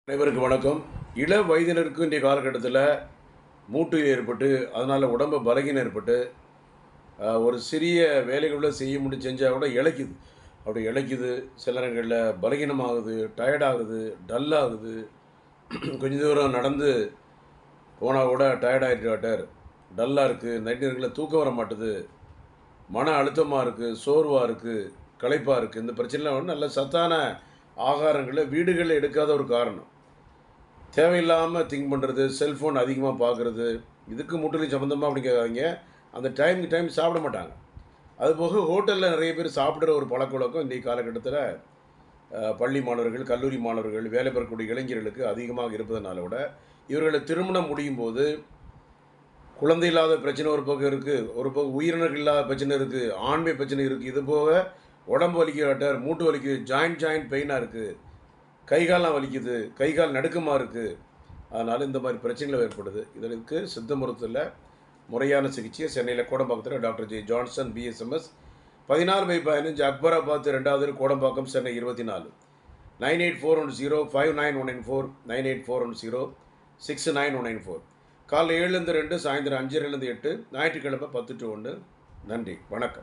அனைவருக்கும் வணக்கம். இள வயதினருக்கு இன்றைய காலகட்டத்தில் மூட்டு ஏற்பட்டு அதனால் உடம்பு பலகீனம் ஏற்பட்டு ஒரு சிறிய வேலைகளை செய்ய முடியும் செஞ்சால் கூட இளைக்குது. அப்படி இளைக்குது, சில நேரங்களில் பலகீனமாகுது, டயர்டாகுது, டல்லாகுது. கொஞ்சம் தூரம் நடந்து போனால் கூட டயர்டாகிட்டு டாக்டர், டல்லாக இருக்குது, நைட் நேரங்களில் தூக்கம் வர மாட்டுது, மன அழுத்தமாக இருக்குது, சோர்வாக இருக்குது, களைப்பாக இருக்குது. இந்த பிரச்சனைலாம் வந்து நல்ல சத்தான ஆகாரங்களை வீடுகளில் எடுக்காத ஒரு காரணம். தேவையில்லாமல் திங்க் பண்ணுறது, செல்ஃபோன் அதிகமாக பார்க்குறது, இதுக்கு முற்றிலும் சம்மந்தமாக அப்படி கேட்காதீங்க. அந்த டைமுக்கு டைம் சாப்பிட மாட்டாங்க. அதுபோக ஹோட்டலில் நிறைய பேர் சாப்பிட்ற ஒரு பழக்கவழக்கம் இன்றைய காலகட்டத்தில் பள்ளி மாணவர்கள், கல்லூரி மாணவர்கள், வேலை பெறக்கூடிய இளைஞர்களுக்கு அதிகமாக இருப்பதனால விட, இவர்களை திருமணம் முடியும் போது குழந்தை இல்லாத பிரச்சனை ஒரு பக்கம் இருக்குது, ஒரு பக்கம் உயிரினர்கள் இல்லாத பிரச்சனை இருக்குது, ஆண்மை பிரச்சனை இருக்குது. இது போக உடம்பு வலிக்கிறாட்டார், மூட்டு வலிக்குது, ஜாயிண்ட் பெயினாக இருக்குது, கை கால்லாம் வலிக்குது, கை கால் நடுக்கமாக இருக்குது. அதனால் இந்த மாதிரி பிரச்சனைகள் ஏற்படுது. இதற்கு சித்த மருத்துவத்தில் முறையான சிகிச்சை சென்னையில் கோடம்பாக்கத்தில் doctor J Johnson BSMS 16/15 Akbarabad 2வது கோடம்பாக்கம் சென்னை 24 9841059194 9841069194. காலைல 7லேருந்து 2, சாயந்தரம் 5:30லேருந்து 8, ஞாயிற்றுக்கிழமை 10 to 1. நன்றி, வணக்கம்.